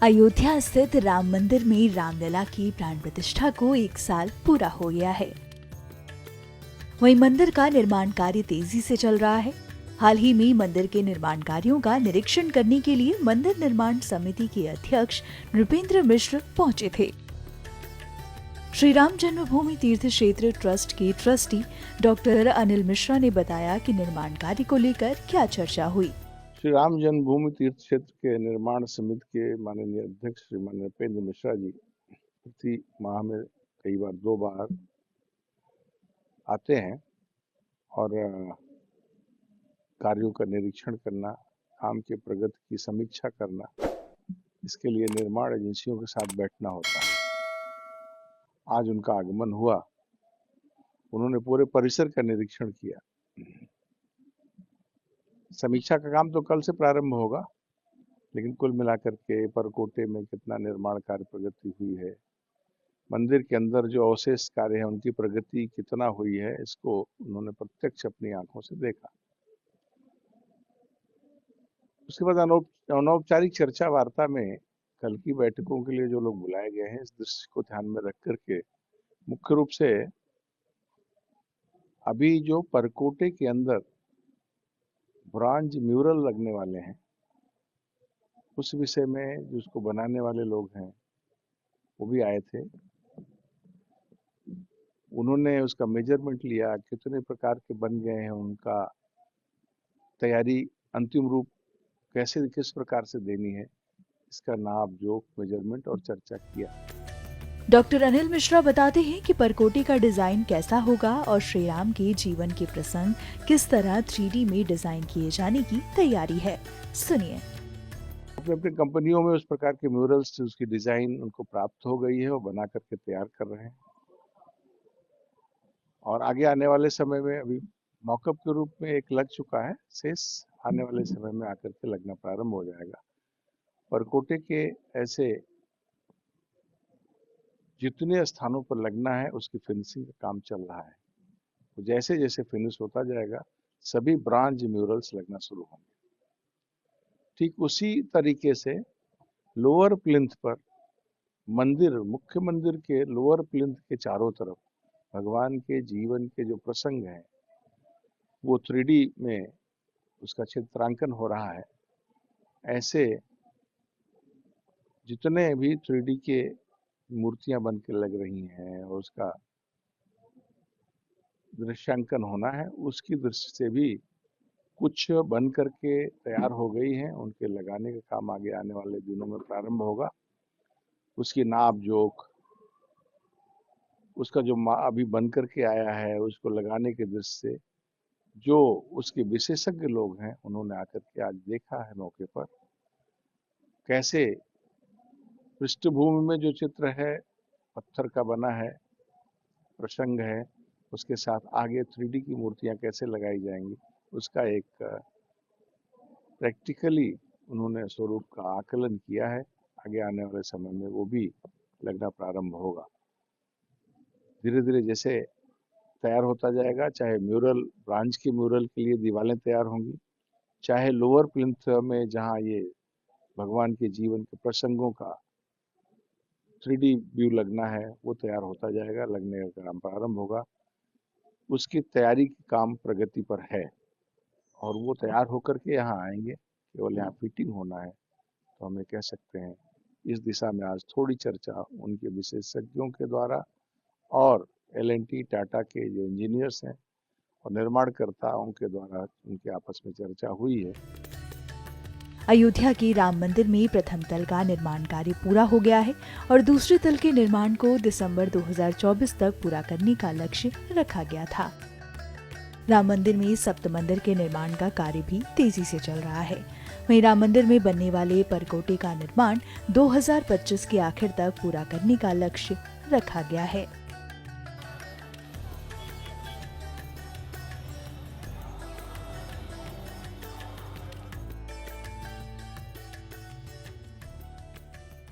अयोध्या स्थित राम मंदिर में रामलला की प्राण प्रतिष्ठा को 1 साल पूरा हो गया है। वहीं मंदिर का निर्माण कार्य तेजी से चल रहा है। हाल ही में मंदिर के निर्माण कार्यों का निरीक्षण करने के लिए मंदिर निर्माण समिति के अध्यक्ष नृपेंद्र मिश्र पहुंचे थे। श्री राम जन्मभूमि तीर्थ क्षेत्र ट्रस्ट के ट्रस्टी डॉक्टर अनिल मिश्रा ने बताया कि निर्माण कार्य को लेकर क्या चर्चा हुई। श्री राम जन्मभूमि तीर्थ क्षेत्र के निर्माण समिति के माननीय अध्यक्ष श्रीमान नृपेंद्र मिश्रा जी प्रति माह में कई बार 2 बार आते हैं और कार्यों का निरीक्षण करना, काम के प्रगति की समीक्षा करना, इसके लिए निर्माण एजेंसियों के साथ बैठना होता है। आज उनका आगमन हुआ, उन्होंने पूरे परिसर का निरीक्षण किया। समीक्षा का काम तो कल से प्रारंभ होगा, लेकिन कुल मिलाकर के परकोटे में कितना निर्माण कार्य प्रगति हुई है, मंदिर के अंदर जो अवशेष कार्य है उनकी प्रगति कितना हुई है, इसको उन्होंने प्रत्यक्ष अपनी आंखों से देखा। उसके बाद अनौपचारिक चर्चा वार्ता में कल की बैठकों के लिए जो लोग बुलाए गए हैं, इस दृश्य को ध्यान में रख करके मुख्य रूप से अभी जो परकोटे के अंदर ब्रॉन्ज म्यूरल लगने वाले हैं, उस विषय में जो उसको बनाने वाले लोग हैं वो भी आए थे। उन्होंने उसका मेजरमेंट लिया, कितने प्रकार के बन गए हैं, उनका तैयारी अंतिम रूप कैसे किस प्रकार से देनी है, इसका नाप जोख मेजरमेंट और चर्चा किया। डॉक्टर अनिल मिश्रा बताते हैं कि परकोटे का डिजाइन कैसा होगा और श्री राम के जीवन के प्रसंग किस तरह 3D में डिजाइन किए जाने की तैयारी है। सुनिए। अपनी कंपनियों में उस प्रकार के म्यूरल्स से उसकी डिजाइन उनको प्राप्त हो गई है और बना करके तैयार कर रहे हैं, और आगे आने वाले समय में अभी मॉकअप के रूप में एक लग चुका है, शेष आने वाले समय में आकर के लगना प्रारंभ हो जाएगा। परकोटे के ऐसे जितने स्थानों पर लगना है उसकी फिनिशिंग का काम चल रहा है। तो जैसे जैसे फिनिश होता जाएगा सभी ब्रॉन्ज म्यूरल्स लगना शुरू होंगे। ठीक उसी तरीके से लोअर प्लिंथ पर मुख्य मंदिर के लोअर प्लिंथ के चारों तरफ भगवान के जीवन के जो प्रसंग हैं वो 3D में उसका चित्रांकन हो रहा है। ऐसे जितने भी 3D के मूर्तियां बन के लग रही हैं और उसका दृश्यांकन होना है, उसकी दृष्टि से भी कुछ बन करके तैयार हो गई हैं, उनके लगाने का काम आगे आने वाले दिनों में प्रारंभ होगा। उसकी नाप जोख, उसका जो अभी बन करके आया है, उसको लगाने के दृष्टि से जो उसके विशेषज्ञ लोग हैं उन्होंने आकर के आज देखा है मौके पर कैसे पृष्ठभूमि में जो चित्र है पत्थर का बना है, प्रसंग है, उसके साथ आगे 3D की मूर्तियां कैसे लगाई जाएंगी, उसका एक प्रैक्टिकली उन्होंने स्वरूप का आकलन किया है। आगे आने वाले समय में वो भी लगना प्रारंभ होगा। धीरे धीरे जैसे तैयार होता जाएगा, चाहे म्यूरल ब्रांच के म्यूरल के लिए दीवारें तैयार होंगी, चाहे लोअर प्लिंथ में जहां ये भगवान के जीवन के प्रसंगों का 3D व्यू लगना है वो तैयार होता जाएगा, लगने का काम प्रारंभ होगा। उसकी तैयारी की काम प्रगति पर है और वो तैयार होकर के यहाँ आएंगे, केवल यहाँ फिटिंग होना है। तो हमें कह सकते हैं इस दिशा में आज थोड़ी चर्चा उनके विशेषज्ञों के द्वारा और L&T टाटा के जो इंजीनियर्स हैं और निर्माणकर्ताओं के द्वारा उनके आपस में चर्चा हुई है। अयोध्या के राम मंदिर में प्रथम तल का निर्माण कार्य पूरा हो गया है और दूसरे तल के निर्माण को दिसंबर 2024 तक पूरा करने का लक्ष्य रखा गया था। राम मंदिर में सप्त मंदिर के निर्माण का कार्य भी तेजी से चल रहा है। वहीं राम मंदिर में बनने वाले परकोटे का निर्माण 2025 के आखिर तक पूरा करने का लक्ष्य रखा गया है।